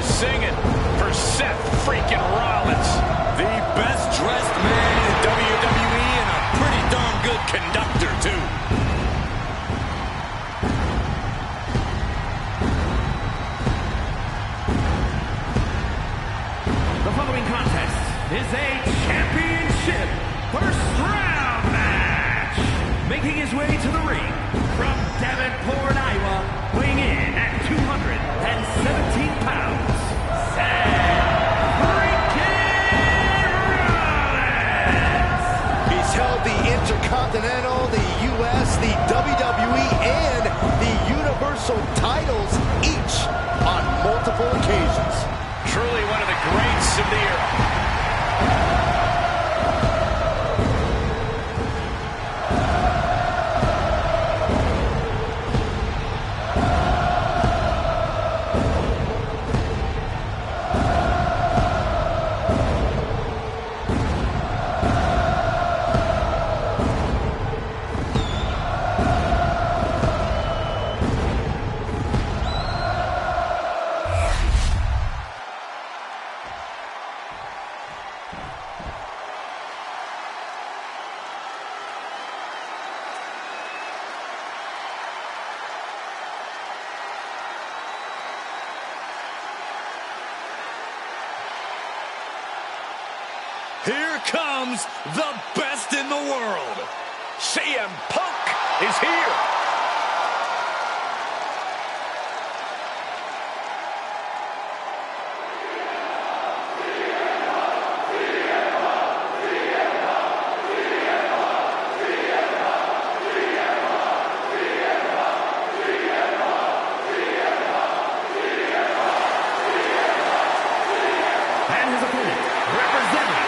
Singing for Seth freaking Rollins. The best dressed man in WWE and a pretty darn good conductor, too. The following contest is a championship first round match. Making his way to the ring from Davenport, Iowa, weighing in at 217 pounds. He's held the Intercontinental, the US, the WWE, and the Universal titles, each on multiple occasions. Truly one of the greats of the era. Here comes the best in the world. CM Punk is here. And his opponent, representing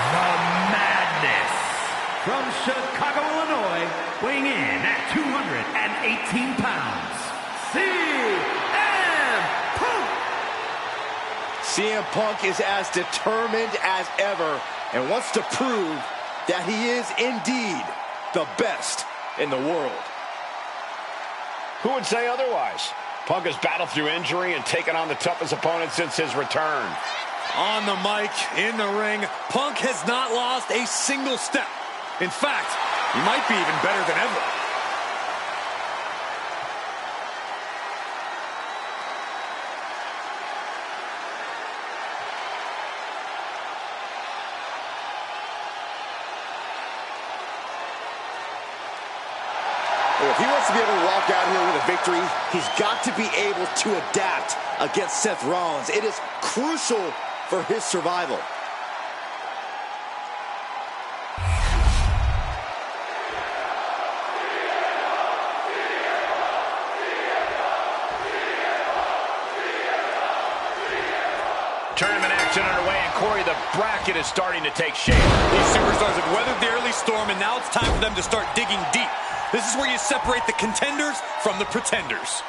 the Madness, from Chicago, Illinois, weighing in at 218 pounds, CM Punk! CM Punk is as determined as ever and wants to prove that he is indeed the best in the world. Who would say otherwise? Punk has battled through injury and taken on the toughest opponent since his return. On the mic, in the ring, Punk has not lost a single step. In fact, he might be even better than ever. Well, if he wants to be able to walk out here with a victory, he's got to be able to adapt against Seth Rollins. It is crucial for his survival. Tournament action underway, and Corey, the bracket is starting to take shape. These superstars have weathered the early storm, and now it's time for them to start digging deep. This is where you separate the contenders from the pretenders.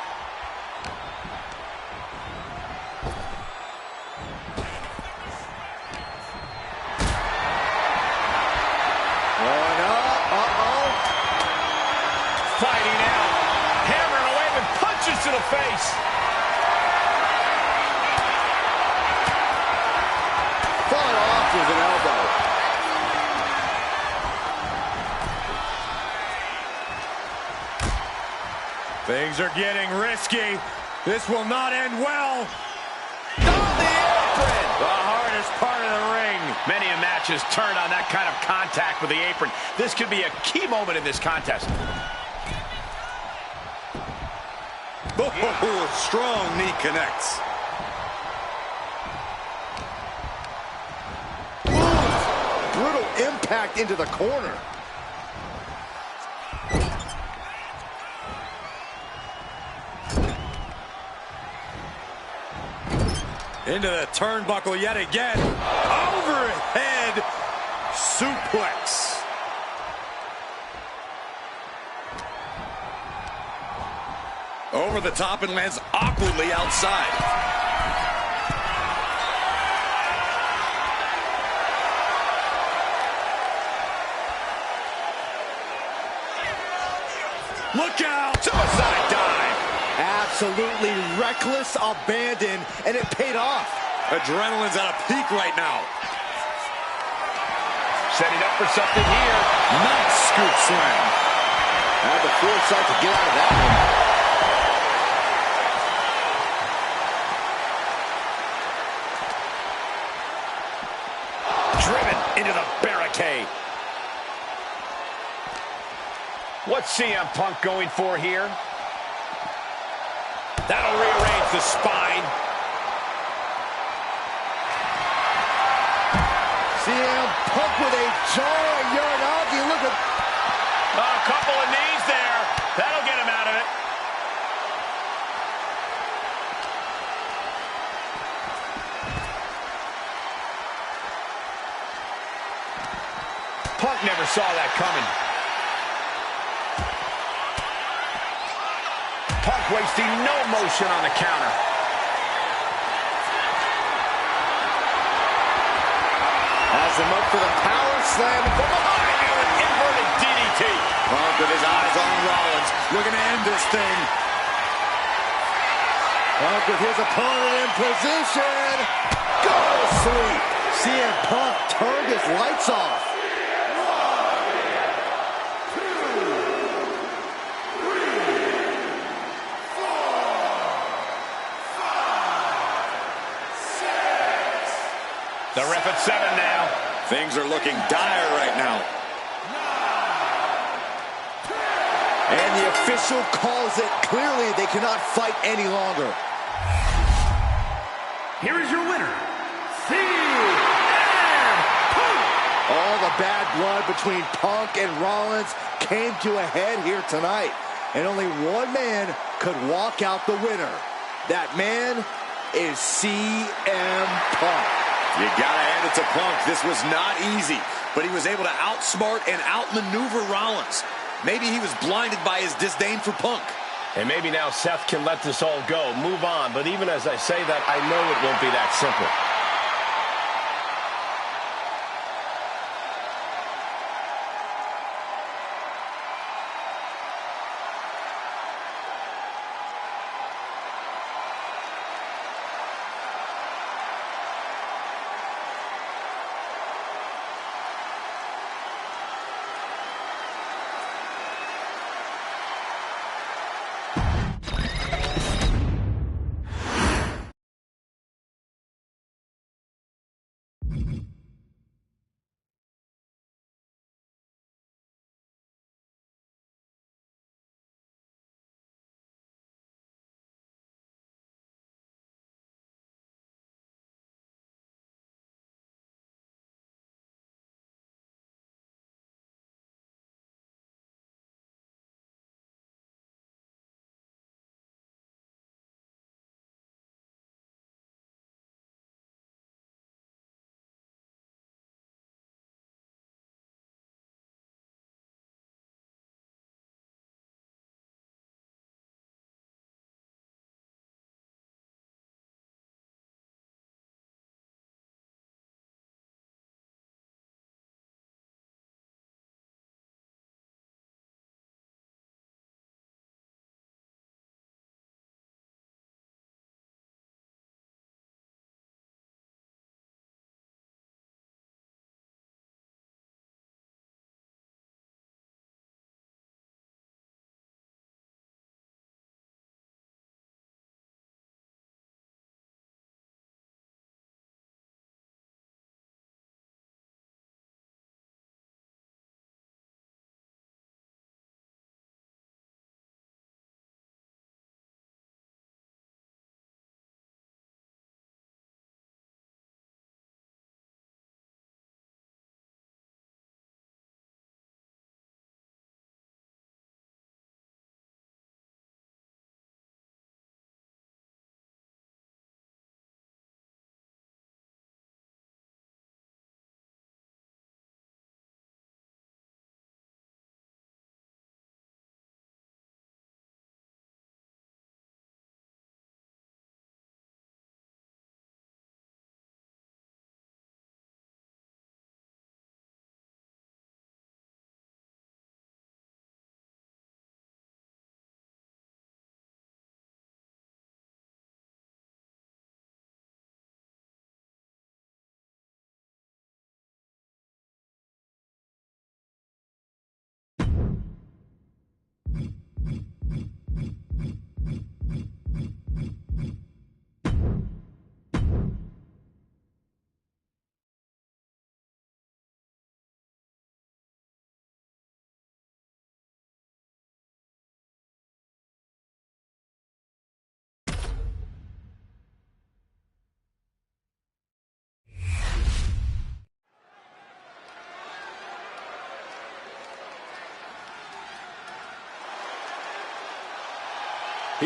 Going up, Fighting out, hammering away with punches to the face. Fought off with an elbow. Things are getting risky. This will not end well. On the apron! The hardest part of the ring. Many a match has turned on that kind of contact with the apron. This could be a key moment in this contest. Oh, strong knee connects. Brutal impact into the corner. Into the turnbuckle yet again. Overhead suplex. Over the top and lands awkwardly outside. Look out! Suicide dive! Absolutely reckless abandon, and it paid off. Adrenaline's at a peak right now. Setting up for something here. Nice scoop slam. Had the foresight to get out of that one. Driven into the barricade. What's CM Punk going for here? That'll rearrange the spine. CM Punk with a jarring Uranagi. Look at... A couple of knees there. That'll get him out of it. Punk never saw that coming. Punk wasting no motion on the counter. Has him up for the power slam. From behind you, an inverted DDT. Punk with his eyes on Rollins, looking to end this thing. Punk with his opponent in position. Go to sleep. CM Punk turned his lights off. The ref at 7 now. Things are looking dire right now. And the official calls it. Clearly, they cannot fight any longer. Here is your winner, CM Punk. All the bad blood between Punk and Rollins came to a head here tonight. And only one man could walk out the winner. That man is CM Punk. You gotta hand it to Punk. This was not easy, but he was able to outsmart and outmaneuver Rollins. Maybe he was blinded by his disdain for Punk. And maybe now Seth can let this all go, move on. But even as I say that, I know it won't be that simple.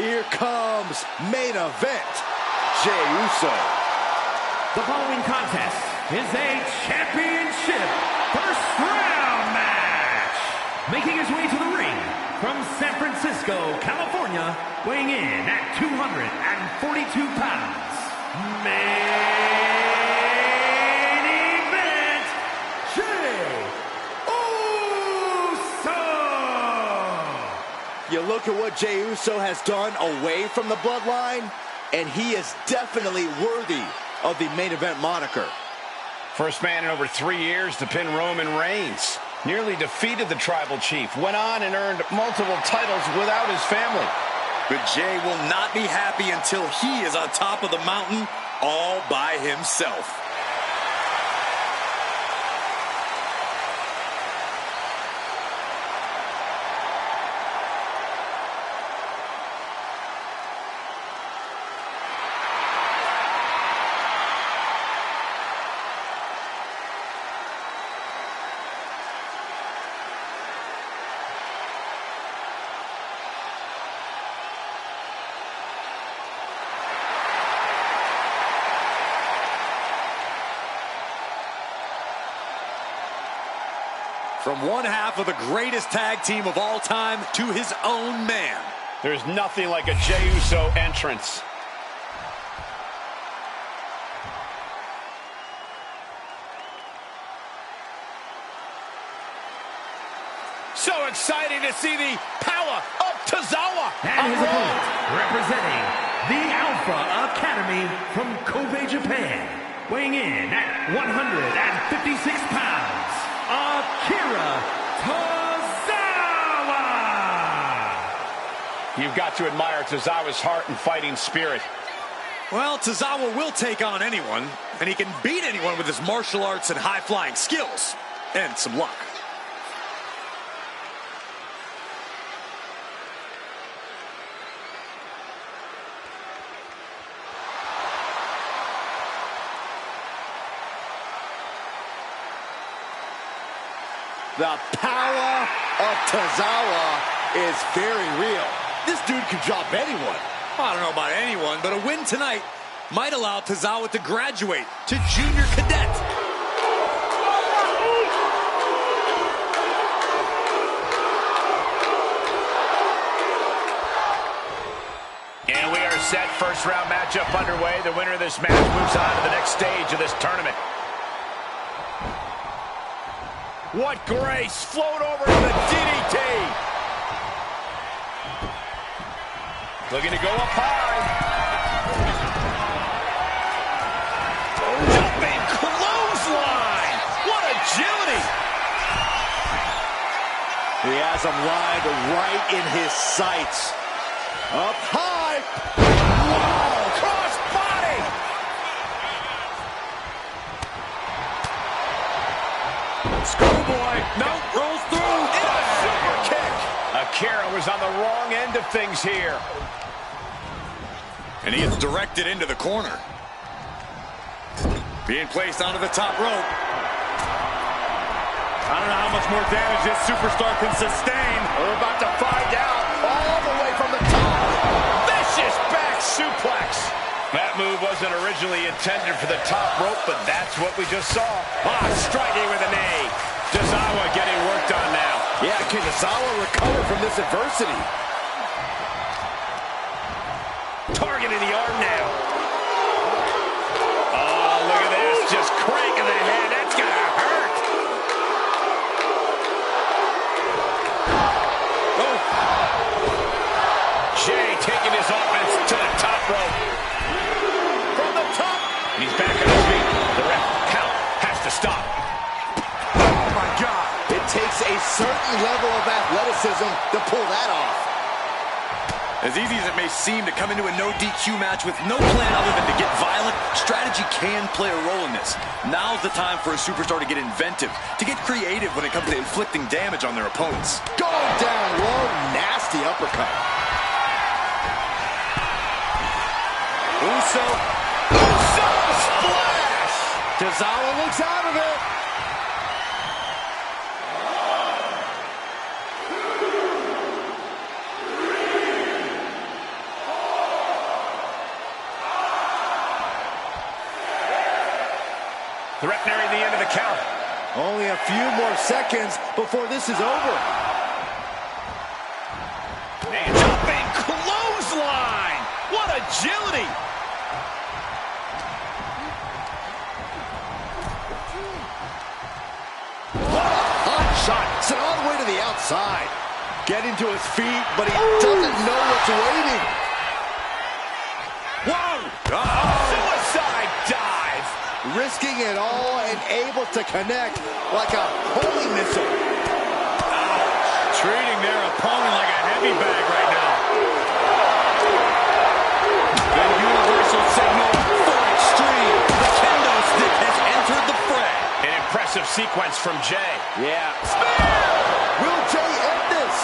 Here comes main event, Jey Uso. The following contest is a championship first round match. Making his way to the ring from San Francisco, California, weighing in at 242 pounds. Main event, Jey Uso. You look at what Jey Uso has done away from the bloodline, and he is definitely worthy of the main event moniker. First man in over 3 years to pin Roman Reigns. Nearly defeated the tribal chief. Went on and earned multiple titles without his family. But Jey will not be happy until he is on top of the mountain all by himself. From one half of the greatest tag team of all time to his own man. There's nothing like a Jey Uso entrance. So exciting to see the power of Tozawa. And his opponent, representing the Alpha Academy from Kobe, Japan, weighing in at 156 pounds, Akira Tozawa. You've got to admire Tozawa's heart and fighting spirit. Well, Tozawa will take on anyone, and he can beat anyone with his martial arts and high-flying skills, and some luck. The power of Tozawa is very real. This dude can drop anyone. I don't know about anyone, but a win tonight might allow Tozawa to graduate to junior cadet. And we are set. First round matchup underway. The winner of this match moves on to the next stage of this tournament. What grace! Float over to the DDT! Looking to go up high. Jumping clothesline! What agility! He has him lined right in his sights. Up high! Whoa! Cross body! Schoolboy, no, rolls through. And a super kick! Akira was on the wrong end of things here. And he is directed into the corner. Being placed onto the top rope. I don't know how much more damage this superstar can sustain. We're about to find out. All the way from the top. Vicious back suplex. That move wasn't originally intended for the top rope, but that's what we just saw. Striking with a knee. Tozawa getting worked on now. Yeah, can Tozawa recover from this adversity? Targeting the arm now. Oh, look at this. Just cranking the head. That's going to hurt. Oh. Jey taking his offense to the top rope. From the top. And he's back on his feet. The ref count has to stop. Oh, my God. It takes a certain level of athleticism to pull that off. As easy as it may seem to come into a no DQ match with no plan other than to get violent, strategy can play a role in this. Now's the time for a superstar to get inventive, to get creative when it comes to inflicting damage on their opponents. Going down low, nasty uppercut. Uso. Splash! Tozawa looks out of it. The ref nearing the end of the count. Only a few more seconds before this is over. Man, jumping clothesline. What agility. Hot shot, sent all the way to the outside. Getting to his feet, but he doesn't know what's waiting. Whoa! Suicide dive! Risking it all and able to connect like a homing missile. Treating their opponent like a heavy bag right now. The universal signal for extreme. The kendo stick has entered the fray. An impressive sequence from Jay. Yeah. Spear! Will Jay end this?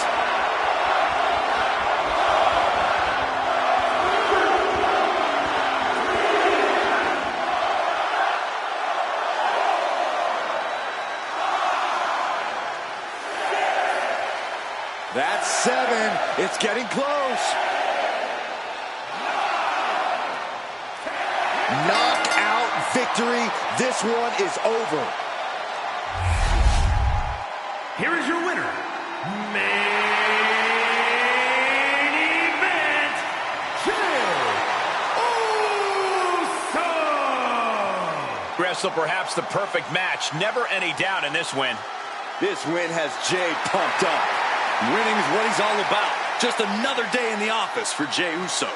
That's 7. It's getting close. Knockout victory. This one is over. Here is your winner, main event, Jey Uso! Wrestle perhaps the perfect match. Never any doubt in this win. This win has Jay pumped up. Winning is what he's all about. Just another day in the office for Jey Uso.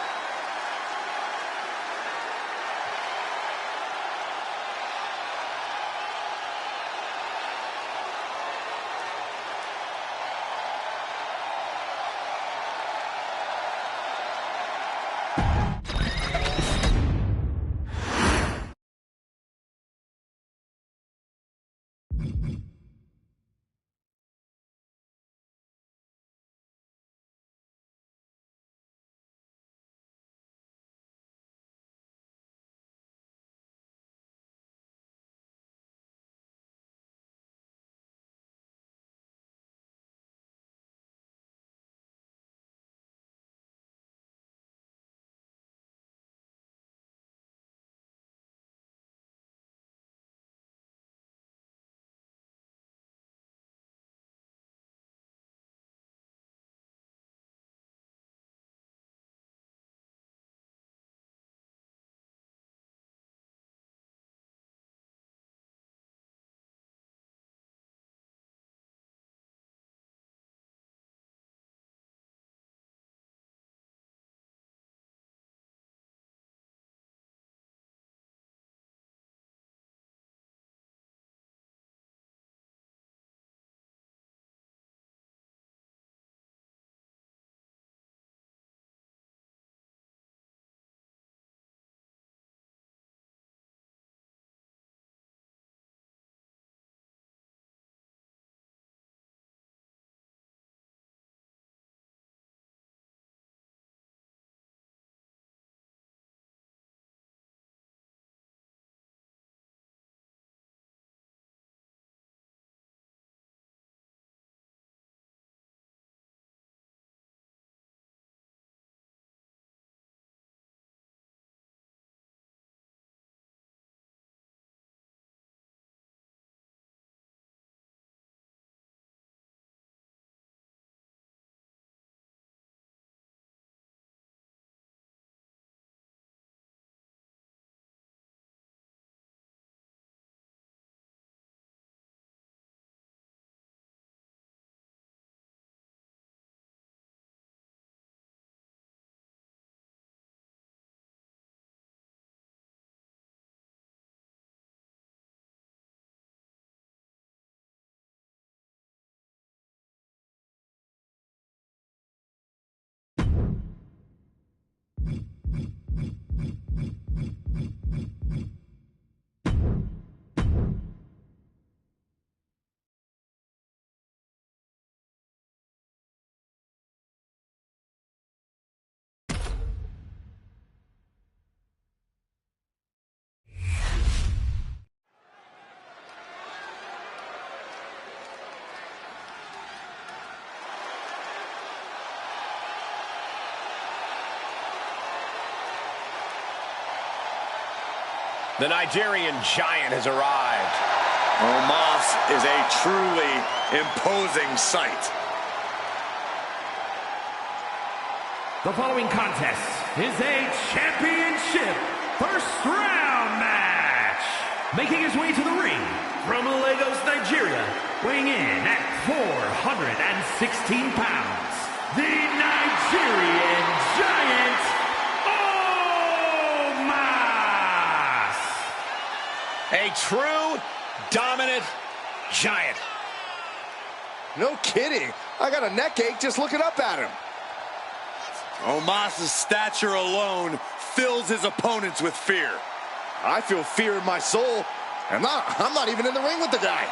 The Nigerian giant has arrived. Omos is a truly imposing sight. The following contest is a championship first round match. Making his way to the ring from Lagos, Nigeria, weighing in at 416 pounds, the Nigerian giant, Omos. A true dominant giant. No kidding. I got a neck ache just looking up at him. Omos' stature alone fills his opponents with fear. I feel fear in my soul. I'm not even in the ring with the guy.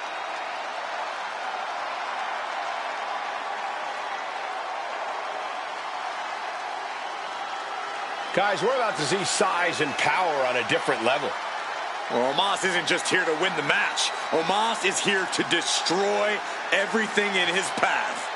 Guys, we're about to see size and power on a different level. Well, Omos isn't just here to win the match. Omos is here to destroy everything in his path.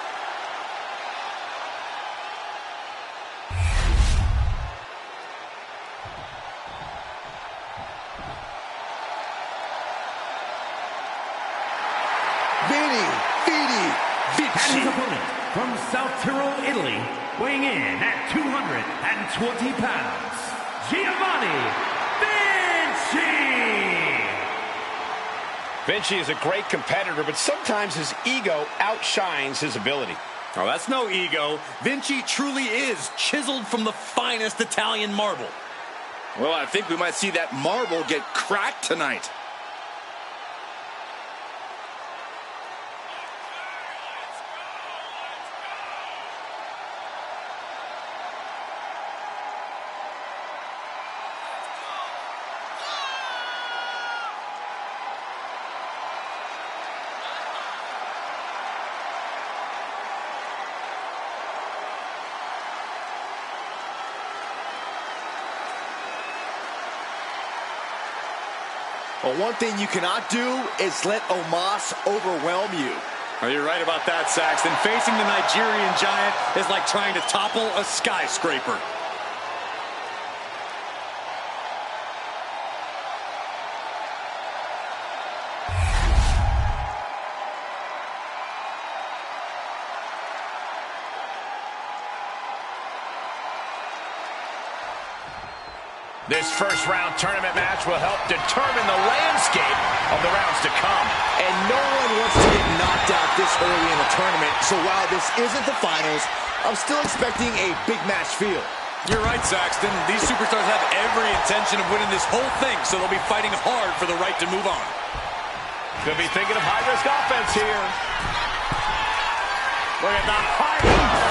And his opponent from South Tyrol, Italy, weighing in at 220 pounds, Giovanni Vinci. Vinci is a great competitor, but sometimes his ego outshines his ability. Oh, that's no ego. Vinci truly is chiseled from the finest Italian marble. Well, I think we might see that marble get cracked tonight. Well, one thing you cannot do is let Omos overwhelm you. Oh, you're right about that, Saxton. Facing the Nigerian giant is like trying to topple a skyscraper. This first round tournament match will help determine the landscape of the rounds to come. And no one wants to get knocked out this early in the tournament, so while this isn't the finals, I'm still expecting a big match feel. You're right, Saxton. These superstars have every intention of winning this whole thing, so they'll be fighting hard for the right to move on. Could be thinking of high-risk offense here. Look at the high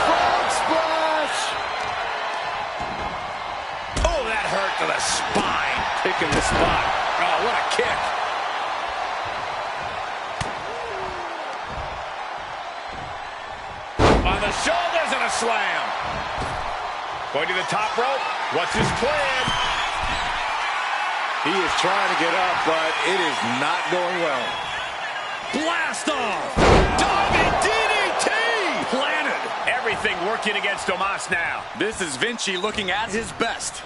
frog splash. Oh, that hurt to the spine. Picking the spot. Oh, what a kick. On the shoulders and a slam. Going to the top rope. What's his plan? He is trying to get up, but it is not going well. Blast off! Diving DDT! Planted! Everything working against Omos now. This is Vinci looking at his best.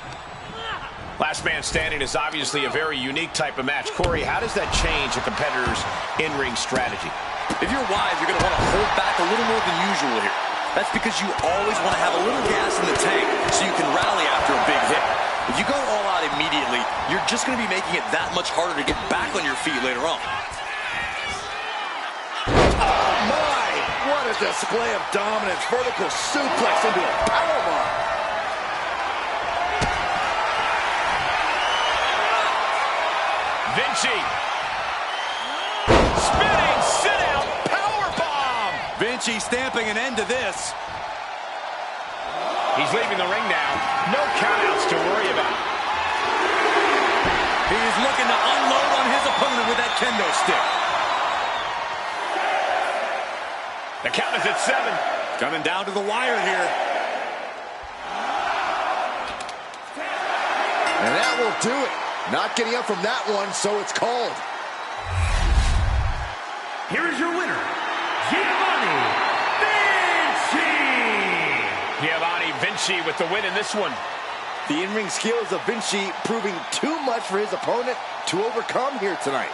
Last man standing is obviously a very unique type of match. Corey, how does that change a competitor's in-ring strategy? If you're wise, you're going to want to hold back a little more than usual here. That's because you always want to have a little gas in the tank so you can rally after a big hit. If you go all out immediately, you're just going to be making it that much harder to get back on your feet later on. Oh my! What a display of dominance. Vertical suplex into a powerbomb. Vinci. Spinning sit-out powerbomb. Vinci stamping an end to this. He's leaving the ring now. No countouts to worry about. He's looking to unload on his opponent with that kendo stick. The count is at 7. Coming down to the wire here. And that will do it. Not getting up from that one, so it's called. Here is your winner, Giovanni Vinci. Giovanni Vinci with the win in this one. The in-ring skills of Vinci proving too much for his opponent to overcome here tonight.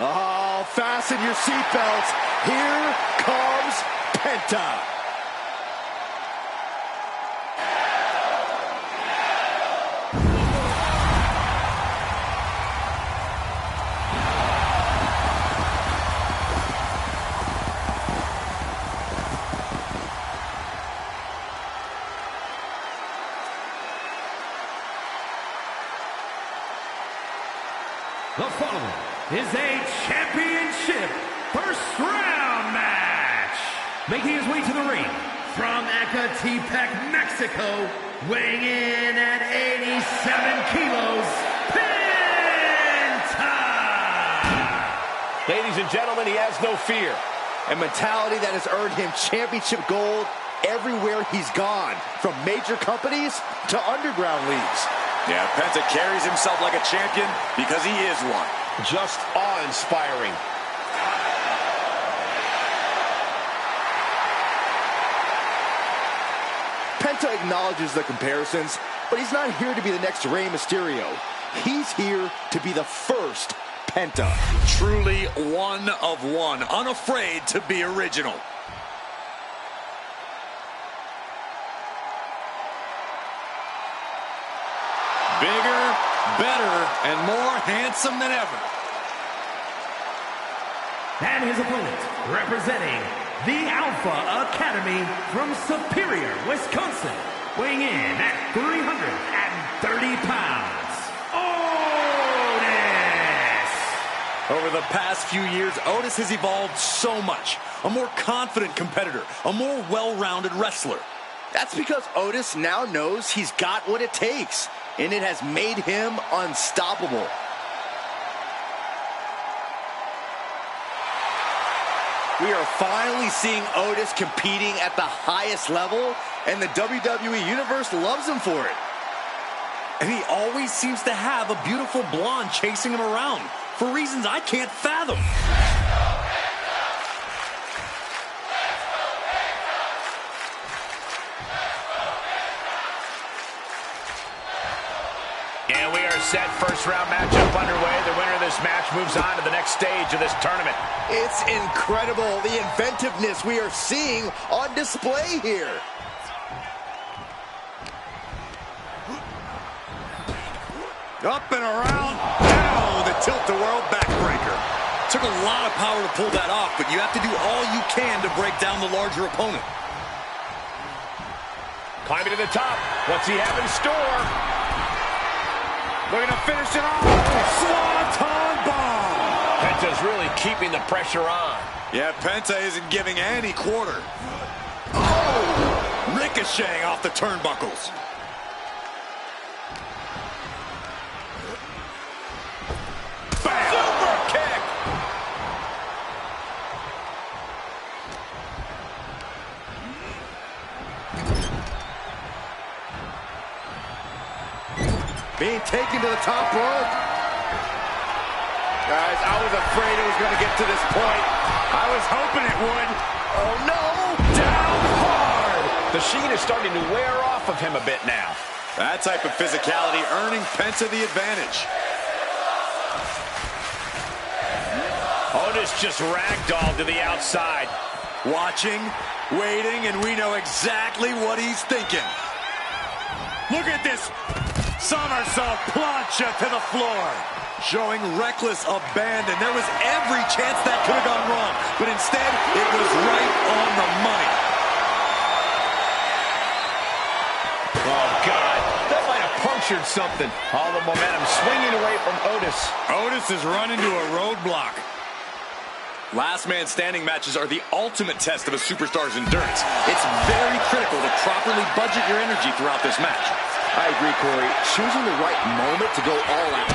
Oh, fasten your seatbelts. Here comes Penta. The following is a championship first round match. Making his way to the ring from Ecatepec, Mexico, weighing in at 87 kilos, Penta! Ladies and gentlemen, he has no fear. A mentality that has earned him championship gold everywhere he's gone, from major companies to underground leagues. Yeah, Penta carries himself like a champion because he is one. Just awe-inspiring. Penta acknowledges the comparisons, but he's not here to be the next Rey Mysterio. He's here to be the first Penta. Truly one of one, unafraid to be original. Bigger, better, and more handsome than ever. And his opponent, representing the Alpha Academy from Superior, Wisconsin, weighing in at 330 pounds, Otis! Over the past few years, Otis has evolved so much. A more confident competitor, a more well-rounded wrestler. That's because Otis now knows he's got what it takes, and it has made him unstoppable. We are finally seeing Otis competing at the highest level, and the WWE Universe loves him for it. And he always seems to have a beautiful blonde chasing him around for reasons I can't fathom. And we are set. First round matchup underway. The winner of this match moves on to the next stage of this tournament. It's incredible, the inventiveness we are seeing on display here. Up and around, down, the tilt-a-whirl backbreaker. Took a lot of power to pull that off, but you have to do all you can to break down the larger opponent. Climbing to the top. What's he have in store? Looking to finish it off. Swanton bomb! Penta's really keeping the pressure on. Yeah, Penta isn't giving any quarter. Oh! Ricocheting off the turnbuckles. Bam! Super kick! Being taken to the top rope. Guys, I was afraid it was going to get to this point. I was hoping it would. Oh, no! Down hard! The sheen is starting to wear off of him a bit now. That type of physicality earning Penta the advantage. Otis just ragdolled to the outside. Watching, waiting, and we know exactly what he's thinking. Look at this somersault plancha to the floor. Showing reckless abandon. There was every chance that could have gone wrong, but instead, it was right on the money. Oh, God. That might have punctured something. All the momentum swinging away from Otis. Otis has run into a roadblock. Last man standing matches are the ultimate test of a superstar's endurance. It's very critical to properly budget your energy throughout this match. I agree, Corey. Choosing the right moment to go all out.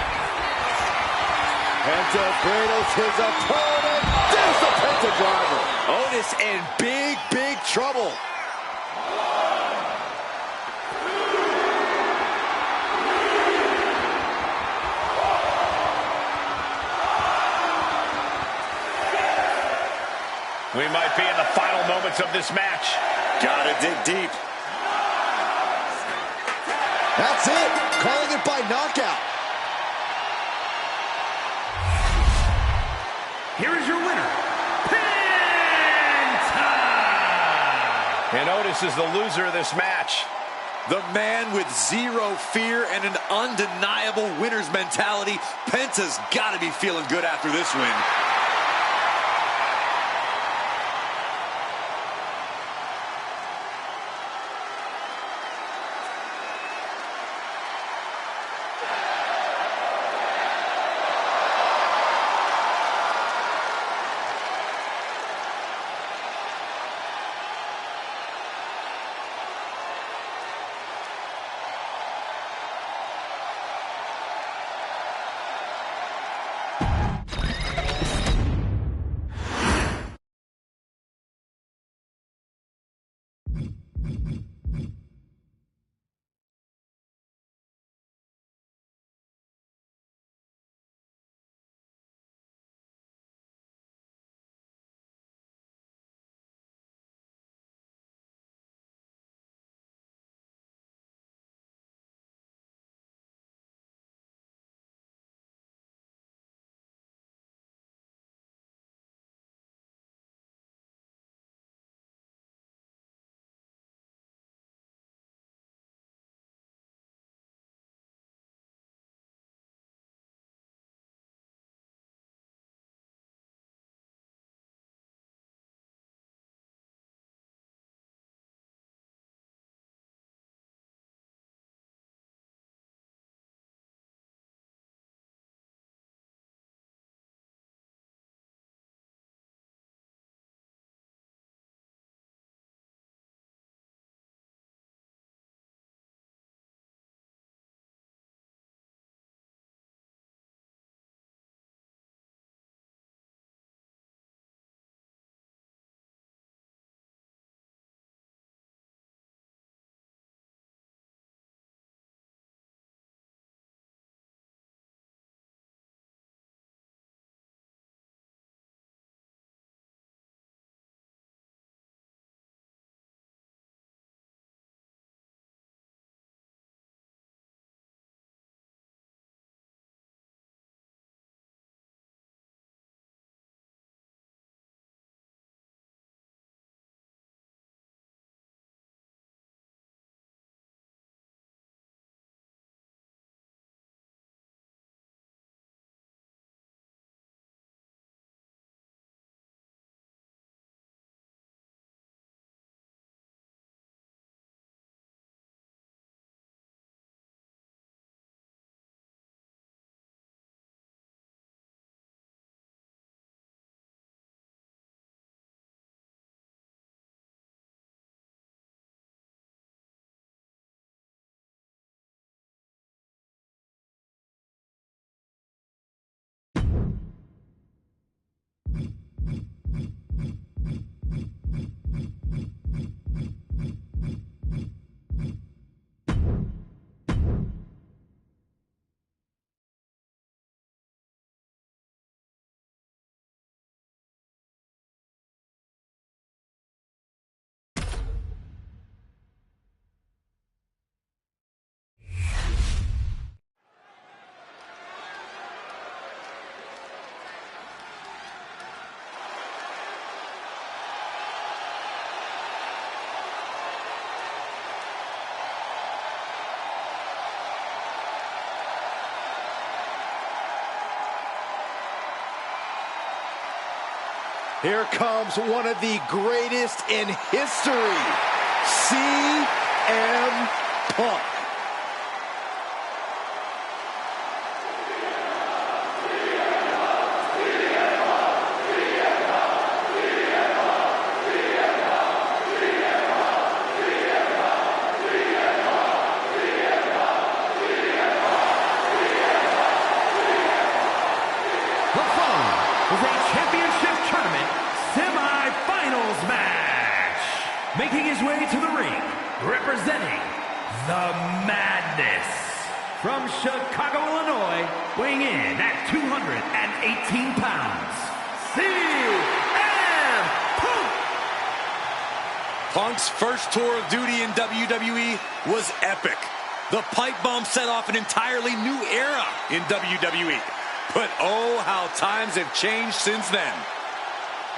Penta cradles his opponent. There's the Penta driver. Otis in big, big trouble. We might be in the final moments of this match. Gotta dig deep. That's it. Calling it by knockout. Here is your winner, Penta! And Otis is the loser of this match. The man with zero fear and an undeniable winner's mentality. Penta's gotta be feeling good after this win. Here comes one of the greatest in history, CM Punk. Making his way to the ring, representing the Madness, from Chicago, Illinois, weighing in at 218 pounds, CM Punk! Punk's first tour of duty in WWE was epic. The pipe bomb set off an entirely new era in WWE. But oh, how times have changed since then.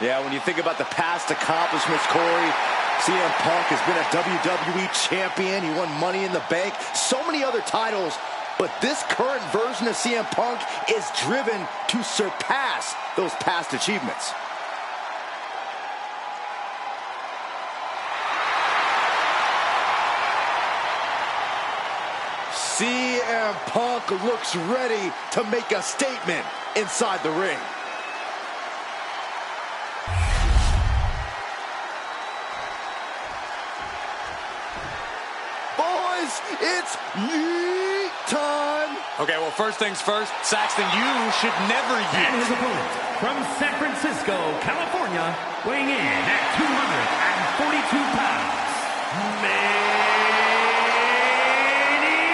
Yeah, when you think about the past accomplishments, Corey, CM Punk has been a WWE champion. He won Money in the Bank, so many other titles. But this current version of CM Punk is driven to surpass those past achievements. CM Punk looks ready to make a statement inside the ring. It's yeet time. Okay, well, first things first, Saxton, you should never yeet. And his opponent from San Francisco, California, weighing in at 242 pounds. Main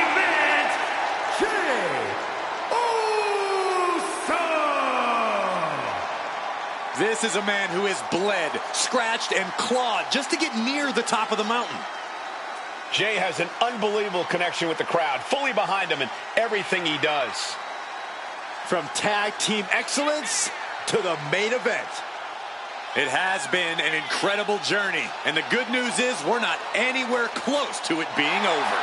event, Jey Uso. This is a man who has bled, scratched, and clawed just to get near the top of the mountain. Jey has an unbelievable connection with the crowd, fully behind him in everything he does. From tag team excellence to the main event. It has been an incredible journey, and the good news is we're not anywhere close to it being over.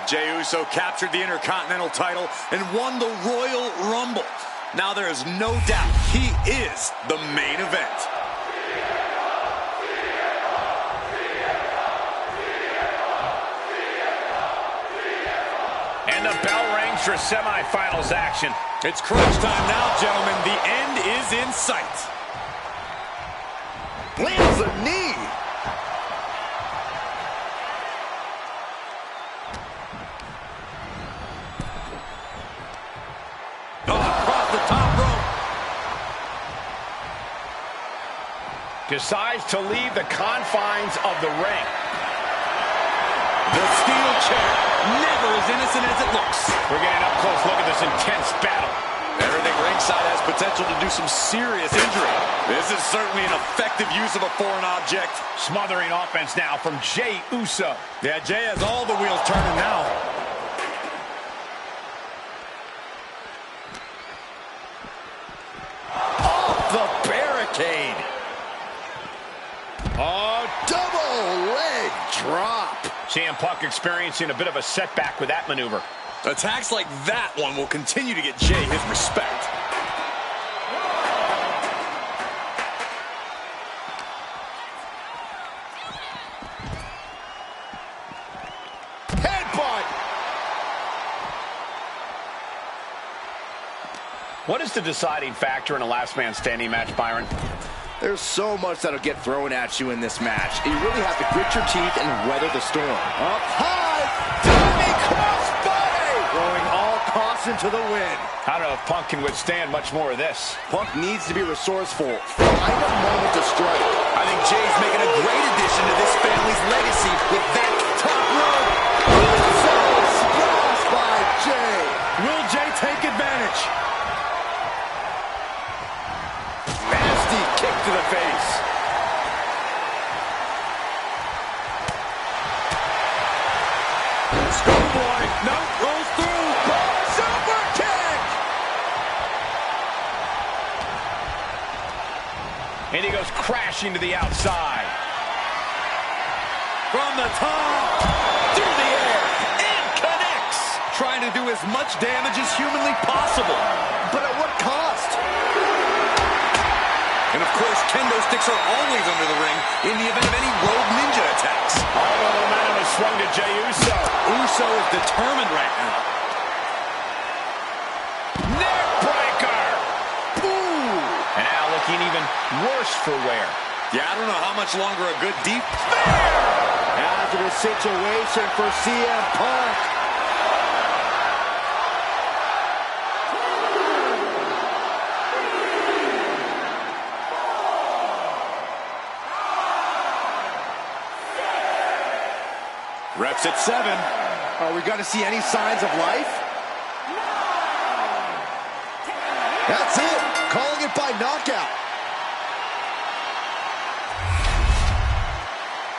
Jey Uso captured the Intercontinental title and won the Royal Rumble. Now there is no doubt he is the main event. And the bell rings for semifinals action. It's crunch time now, gentlemen. The end is in sight. Lands a knee. Decides to leave the confines of the ring. The steel chair, never as innocent as it looks. We're getting up close look at this intense battle. Everything ringside has potential to do some serious injury. This is certainly an effective use of a foreign object. Smothering offense now from Jey Uso. Yeah, Jey has all the wheels turning now. Off the barricade. Oh, double leg drop. CM Punk experiencing a bit of a setback with that maneuver. Attacks like that one will continue to get Jey his respect. Headbutt. What is the deciding factor in a last man standing match, Byron? There's so much that'll get thrown at you in this match. You really have to grit your teeth and weather the storm. Up high, diving crossbody! Throwing all caution submission to the win. I don't know if Punk can withstand much more of this. Punk needs to be resourceful. Find a moment to strike. I think Jay's making a great addition to this family's legacy with that top rope. Splash by Jay. Will Jay take advantage? Nasty kick to the face. Schoolboy, no, rolls through. Super kick! And he goes crashing to the outside. From the top, through the air, and connects. Trying to do as much damage as humanly possible. But at what cost? And of course, kendo sticks are always under the ring in the event of any rogue ninja attacks. All the momentum is swung to Jey Uso. Uso is determined right now. Neck breaker! Ooh! And now looking even worse for wear. Yeah, I don't know how much longer a good deep Hazardous situation for CM Punk. reps at 7. Are we going to see any signs of life? That's it. Calling it by knockout.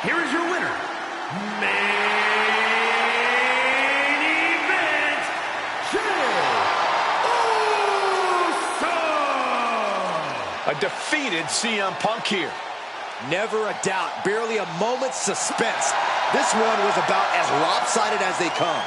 Here is your winner, main event, Jey Uso! A defeated CM Punk here. Never a doubt, barely a moment's suspense. This one was about as lopsided as they come.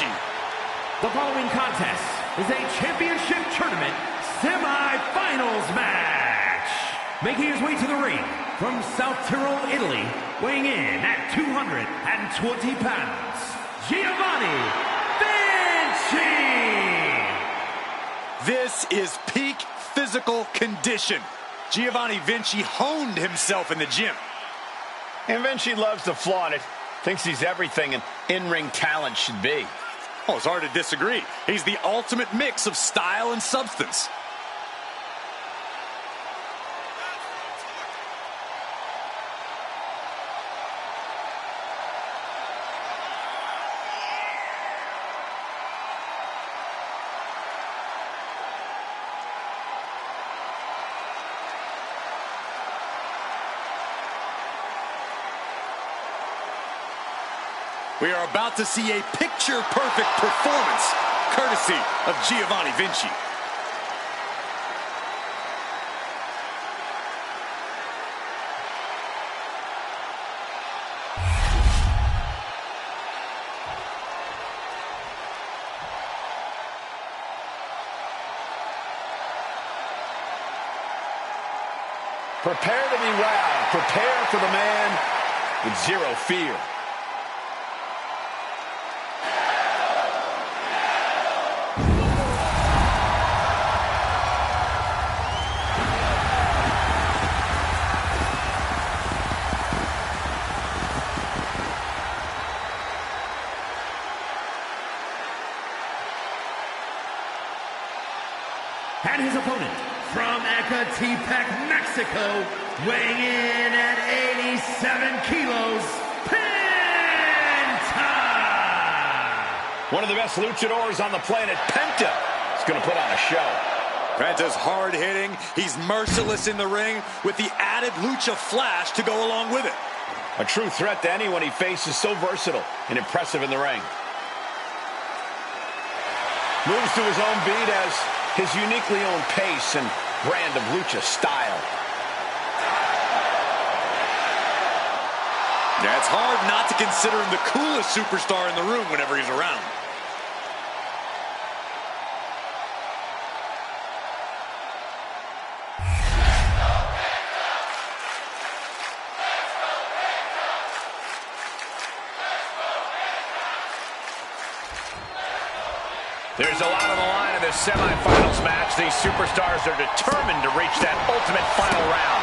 Vinci. The following contest is a championship tournament semi-finals match. Making his way to the ring from South Tyrol, Italy, weighing in at 220 pounds, Giovanni Vinci. This is peak physical condition. Giovanni Vinci honed himself in the gym. And Vinci loves to flaunt it. Thinks he's everything an in-ring talent should be. Oh, it's hard to disagree. He's the ultimate mix of style and substance. We are about to see a picture-perfect performance, courtesy of Giovanni Vinci. Prepare to be wowed. Prepare for the man with zero fear. And his opponent from Ecatepec, Mexico, weighing in at 87 kilos, Penta! One of the best luchadors on the planet, Penta, is going to put on a show. Penta's hard-hitting. He's merciless in the ring with the added lucha flash to go along with it. A true threat to anyone he faces, so versatile and impressive in the ring. Moves to his own beat as his uniquely owned pace and brand of lucha style. Yeah, it's hard not to consider him the coolest superstar in the room whenever he's around. There's a lot on the line in this semifinals match. These superstars are determined to reach that ultimate final round.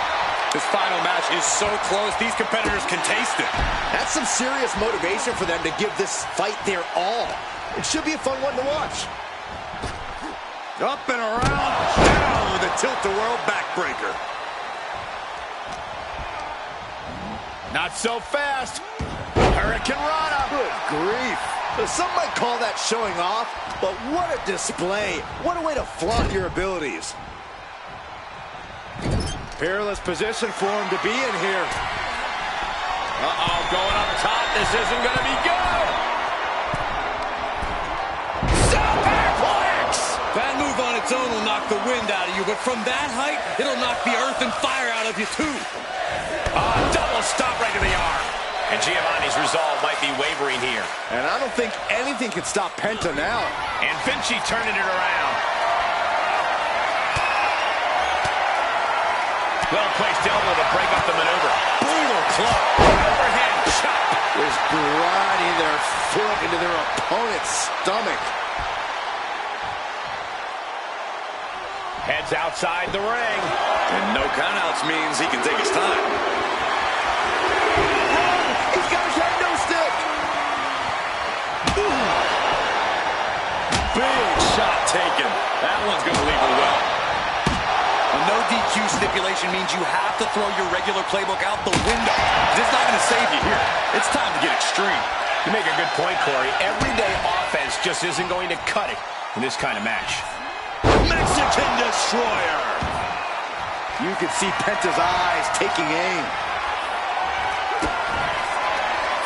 This final match is so close, these competitors can taste it. That's some serious motivation for them to give this fight their all. It should be a fun one to watch. Up and around, down with a tilt-the-world backbreaker. Not so fast. Hurricane Rana. Good grief. Some might call that showing off, but what a display. What a way to flaunt your abilities. Peerless position for him to be in here. Uh-oh, going up top. This isn't going to be good. Superplex! That move on its own will knock the wind out of you, but from that height, it'll knock the earth and fire out of you, too. Double stop right to the arm. And Giovanni's resolve might be wavering here. And I don't think anything can stop Penta now. And Vinci turning it around. Well-placed elbow to break up the maneuver. Brutal club. Overhead chop. Is grinding their foot into their opponent's stomach. Heads outside the ring. And no countouts means he can take his time. He's got a kendo stick. Big shot taken. That one's going to leave her well. A no DQ stipulation means you have to throw your regular playbook out the window. It's not going to save you here. It's time to get extreme. You make a good point, Corey. Everyday offense just isn't going to cut it in this kind of match. Mexican Destroyer. You can see Penta's eyes taking aim.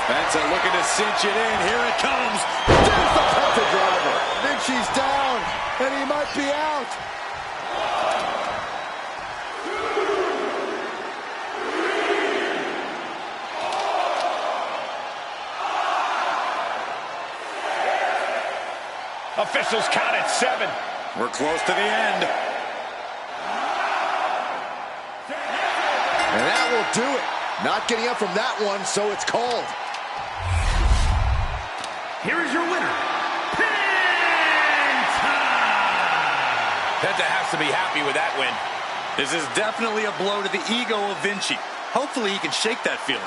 Penta looking to cinch it in. Here it comes. There's the Penta driver. Vinci's down, and he might be out. officials count at 7. We're close to the end. And that will do it. Not getting up from that one, so it's called. Here is your winner, Penta! Penta has to be happy with that win. This is definitely a blow to the ego of Vinci. Hopefully he can shake that feeling.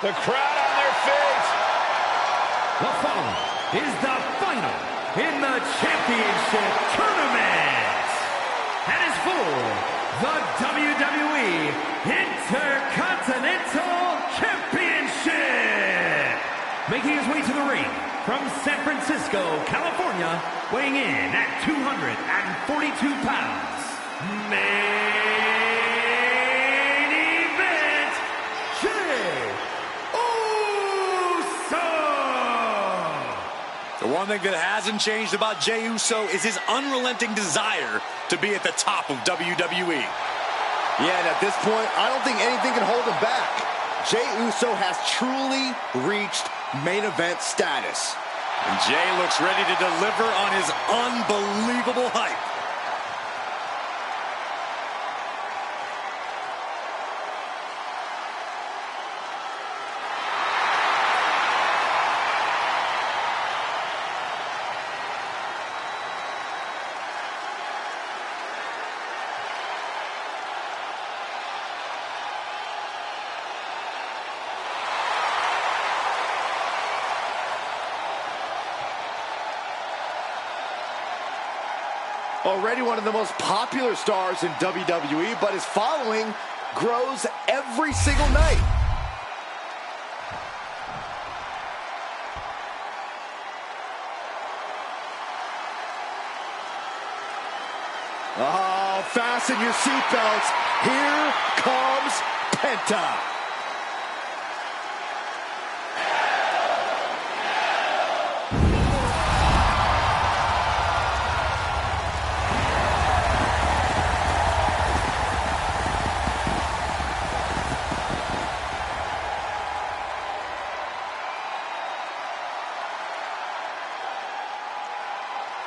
The crowd on their feet. The following is the final in the championship tournament. And is for the WWE Intercontinental Championship. Making his way to the ring from San Francisco, California, weighing in at 242 pounds. Main event, Jey Uso. The one thing that hasn't changed about Jey Uso is his unrelenting desire to be at the top of WWE. Yeah, and at this point, I don't think anything can hold him back. Jey Uso has truly reached main event status. And Jey looks ready to deliver on his unbelievable hype. Already one of the most popular stars in WWE, but his following grows every single night. Oh, fasten your seatbelts. Here comes Penta.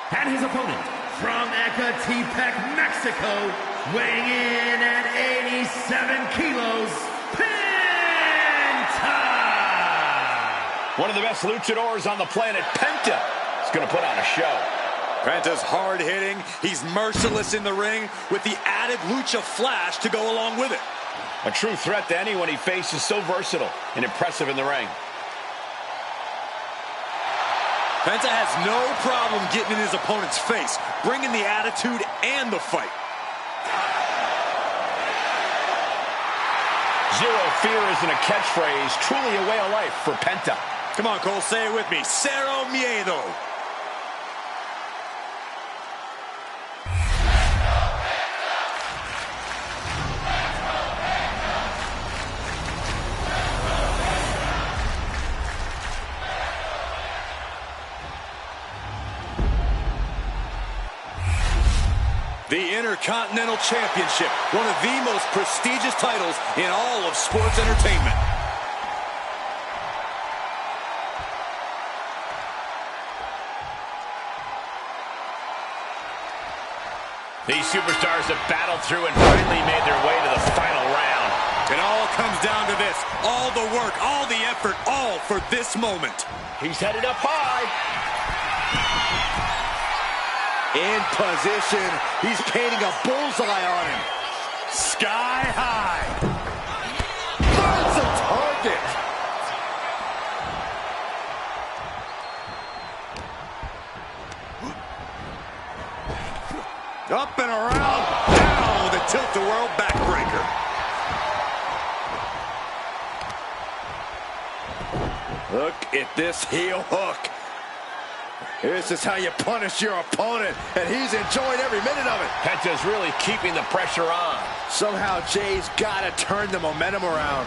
And his opponent, from Ecatepec, Mexico, weighing in at 87 kilos, Penta! One of the best luchadors on the planet, Penta, is going to put on a show. Penta's hard-hitting. He's merciless in the ring with the added lucha flash to go along with it. A true threat to anyone he faces, so versatile and impressive in the ring. Penta has no problem getting in his opponent's face, bringing the attitude and the fight. Zero fear isn't a catchphrase, truly a way of life for Penta. Come on, Cole, say it with me. Cero miedo. The Intercontinental Championship, one of the most prestigious titles in all of sports entertainment. These superstars have battled through and finally made their way to the final round. It all comes down to this. All the work, all the effort, all for this moment. He's headed up high. In position, he's painting a bullseye on him. Sky high. Finds a target. Up and around, down with a tilt-a-whirl backbreaker. Look at this heel hook. This is how you punish your opponent, and he's enjoying every minute of it. Penta's really keeping the pressure on. Somehow Jay's got to turn the momentum around.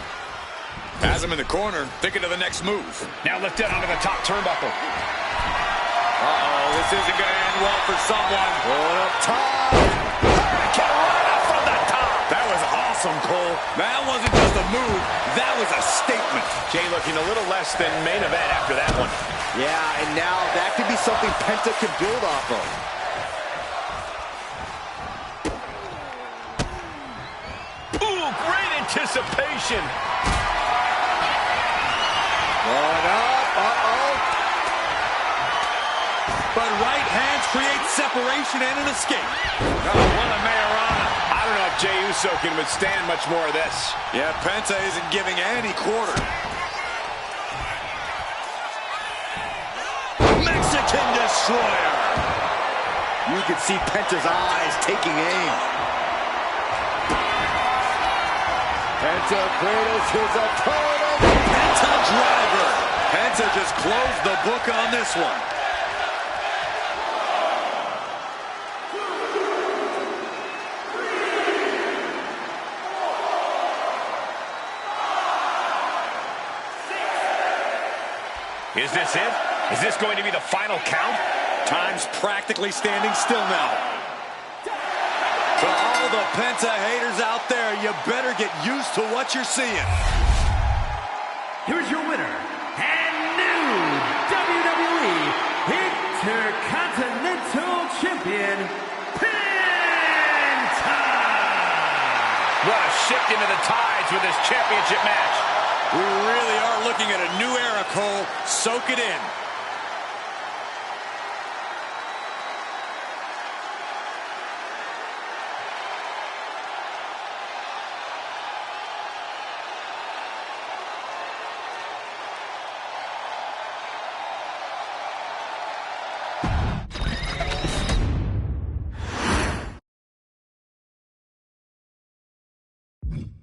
Has him in the corner, thinking of the next move. Now lifted onto the top turnbuckle. Uh-oh, this isn't going to end well for someone. Going up top. Hurricane Rana from the top. That was awesome, Cole. That wasn't just a move, that was a statement. Jay looking a little less than main event after that one. Yeah, and now that could be something Penta can build off of. Ooh, great anticipation. Going up, uh-oh. But right hands create separation and an escape. Oh, what a Mayorana. I don't know if Jey Uso can withstand much more of this. Yeah, Penta isn't giving any quarter. Mexican Destroyer. You can see Penta's eyes taking aim. Penta cradles his opponent. Penta driver. Penta just closed the book on this one. Is this it? Is this going to be the final count? Time's practically standing still now. To all the Penta haters out there, you better get used to what you're seeing. Here's your winner and new WWE Intercontinental Champion, Penta! What a shift into the tides with this championship match. We really are looking at a new era, Cole. Soak it in. Rock.